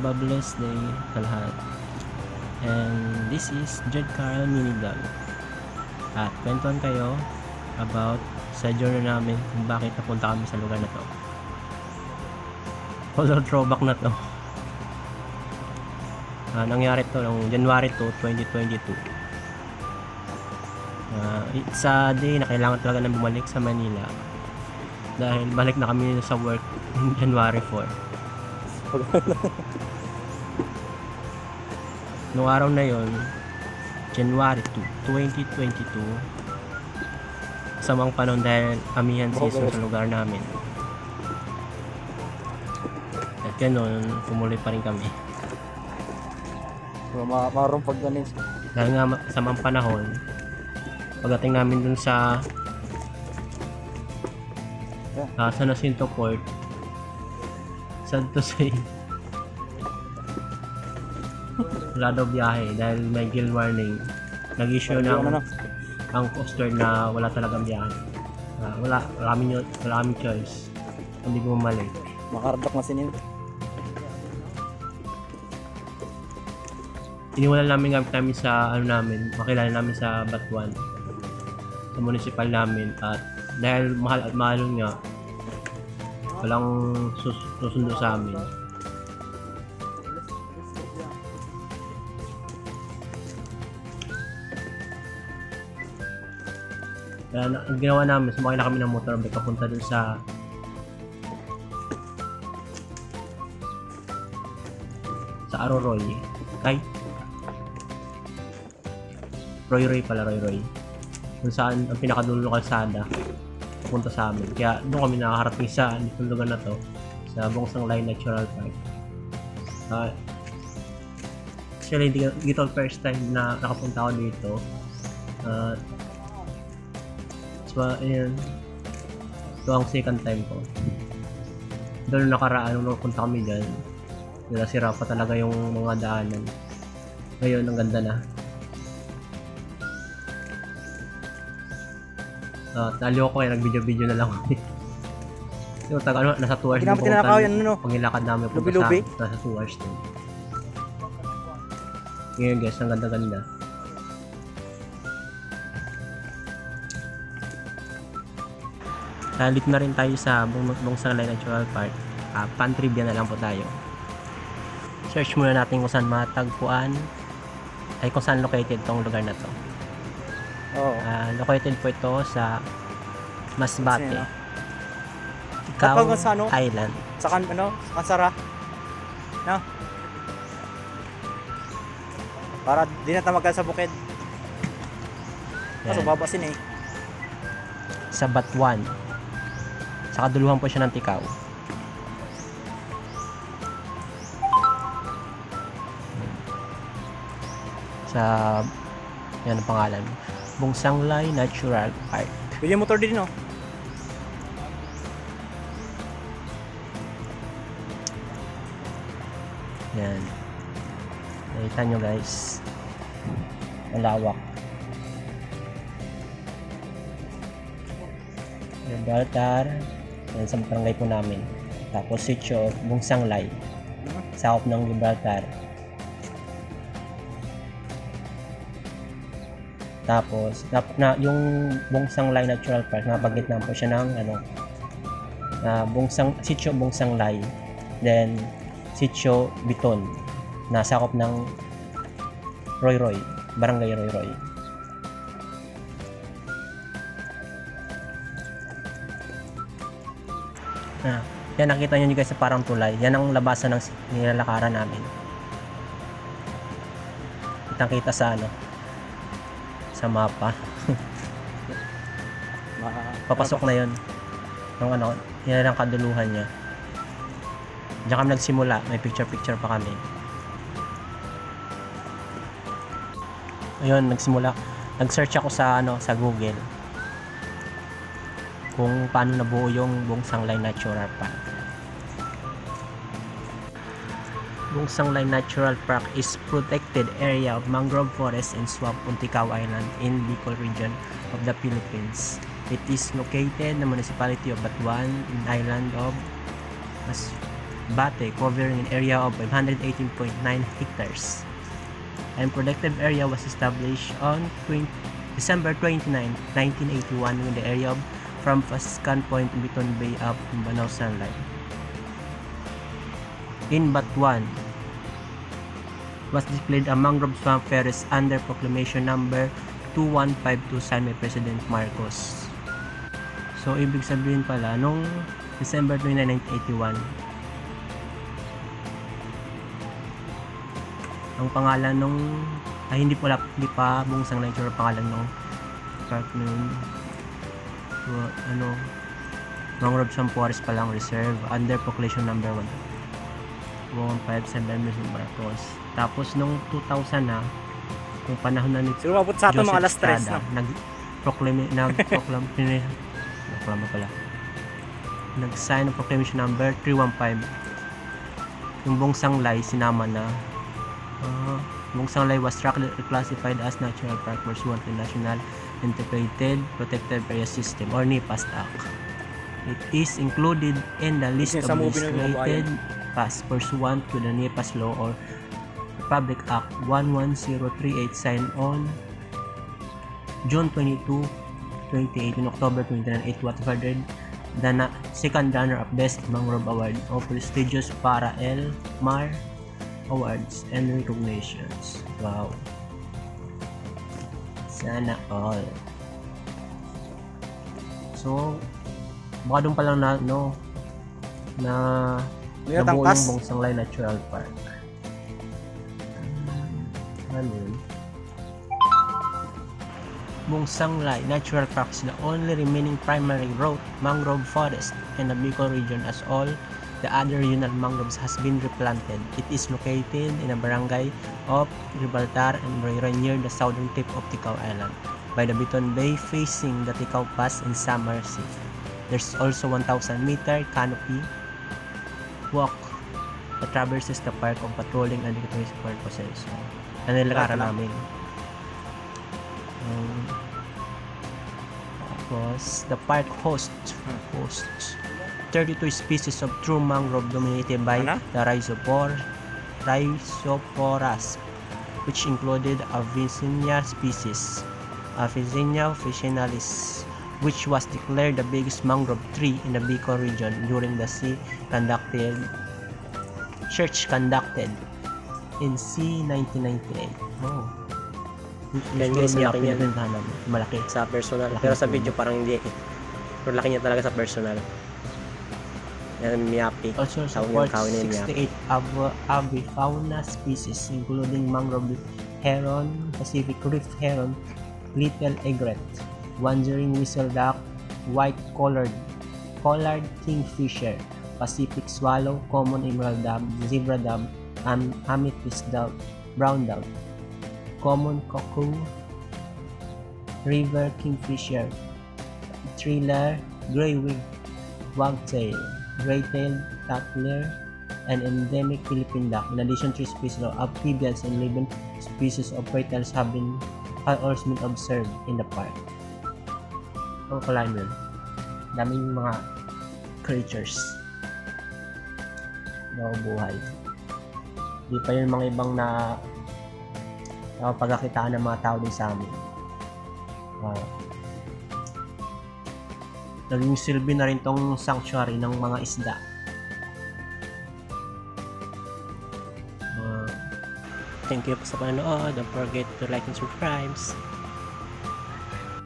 Have a blessed day sa lahat. And this is Jed Carl Mini Vlog. At kwentuhan kayo about sa journey namin kung bakit napunta kami sa lugar na to. Although throwback na to. Nangyari to noong January 2, 2022. It's a day na kailangan talaga na bumalik sa Manila. Dahil balik na kami sa work in January 4. Noong araw na yon, January 2, 2022, samang panahon dahil amihan season sa lugar namin. At ganun, pumuloy pa rin kami. Marong pag ganin. Dahil nga samang panahon, pagdating namin dun sa San Jacinto Port, sad to say, wala daw biyahe dahil may gale warning. Nag-issue ng ang coaster na wala talagang biyahe. Wala kaming choice. Hindi bumalik. Makaradok na sinin. Iniwala namin gamit namin sa makilala namin sa Batuan, sa municipal namin, at dahil mahal at mahalon nga, walang susundo sa amin. Kaya ang ginawa namin, sumakay na kami ng motorbike papunta dun sa Aroroy. Roy Roy. Kung saan ang pinakadulo ng kalsada papunta sa amin. Kaya doon kami nakakarating sa itong lugar na to, sa Bongsang Lai Natural Park. Actually, dito first time na nakapunta ako dito. So, ayan. Ito ang second time ko. Doon nakaraan nung napunta kami dyan, nasira pa talaga yung mga daanan. Ngayon, ang ganda na. Taliw ko kaya nag-video na lang kami. Yung nasa 2 hours na pangilakad namin punta sa nasa 2 hours din. Ngayon guys, ang ganda-ganda. Dito na rin tayo sa Bongsang Lai Natural Park. Pan-trivia na lang po tayo. Search muna natin kung saan matagpuan, kung saan located tong lugar na to. Located po ito sa Masbate, Ikaw Island. Sa Kansara. No? Para di na tamagal sa bukid. Kaso babasin eh. Sa Batuan. Sa kaduluhan po siya ng Tikaw. Sa yan ang pangalan, Bongsang Lai Natural Park. Pwede yung motor din, no? Yan. Nakita nyo guys, malawak. Gibraltar, yan sa barangay po namin. Tapos sitio Bongsang Lai, sakop ng Gibraltar. Tapos yung Bongsang Lai Natural Park, napagitnaan po siya ng sitio Bongsang Lai, then sitio Biton, na sakop ng Roy, barangay Roy. Yan, nakita nyo guys sa parang tulay. Yan ang labasan ng nilalakaran namin. Kitang-kita sa mapa. Papasok na yun. Yan ang kaduluhan niya. Diyan kami nagsimula. May picture pa kami. Ayun, nagsimula. Nag-search ako sa Google kung paano nabuo yung Bongsang Lai Natural Park. Bongsang Lai Natural Park is protected area of mangrove forest and swamp on Tikaw Island in Bicol region of the Philippines. It is located in the municipality of Batuan in island of Bate, covering an area of 518.9 hectares. And protective area was established on December 29, 1981 in the area from Fascan Point to Biton Bay up in Banao Sunlight. In Batuan was declared a mangrove swamp forest under Proclamation number 2152 signed by President Marcos. So, ibig sabihin pala, nung December 29, 1981, ang pangalan nung, hindi pa Bungsang Nature pangalan nung park nun. So, mangrove swamp forest palang reserve under Proclamation number 115 by President Marcos. Tapos, nung 2000 na, kung panahon na ni Siguro mabot sa ato mga alas 3, Estrada, no? nag-sign ng proclamation number 315. Yung Bungsang Lay sinama na. Bungsang Lay was reclassified as Natural Park pursuant to National Integrated Protected Area System or NIPAS Act. It is included in the list of Sa movie ng mga designated pass pursuant to the NIPAS law or Republic Act 11038 signed on June 22, 2018, October 29, it was awarded the second runner of Best Mangrove Award of prestigious para El Mar Awards and recognitions. Wow. Sana all. So, baka doon pa lang na nabuo Tangkas. yung Bungsang Lay Natural Park. Ano yun? Bungsang Lay Natural Park is the only remaining primary growth mangrove forest in the Bicol region as all the other regional mangroves has been replanted. It is located in a barangay of Gibraltar and Moreira near the southern tip of Ticao Island by the Biton Bay facing the Ticao Pass in Samar Sea. There's also 1,000-meter canopy walk that traverses the park of patrolling and recreation purposes. So, nilakaran namin. Tapos, the park hosts 32 species of true mangrove dominated by the Rhizoporas, which included Avicennia species, Avicennia officinalis, which was declared the biggest mangrove tree in the Bicol region during the search conducted in C 1998. Oh. Yan guys, laki niya Malaki. sa personal. Laki Pero sa po. video parang hindi. Pero laki niya talaga sa personal. Yan, Miyapi. Also Tawag supports yung kawin na yun, 68 avifauna species including mangrove heron, Pacific reef heron, little egret, wandering whistleduck, white-collared kingfisher, Pacific swallow, common emerald dove, zebra dove, amethyst dove, brown dove, common cuckoo, river kingfisher, triller, grey-winged wagtail, gray-tailed tattler, and endemic Philippine duck. In addition to species of amphibians and living species of reptiles have also been observed in the park. Ang kalahin yun, daming mga creatures na buhay. Di pa yun mga ibang na pagkakitaan ng mga tao din sa amin. Naging silbi na rin tong sanctuary ng mga isda. Thank you po sa panonood. Don't forget to like and subscribe.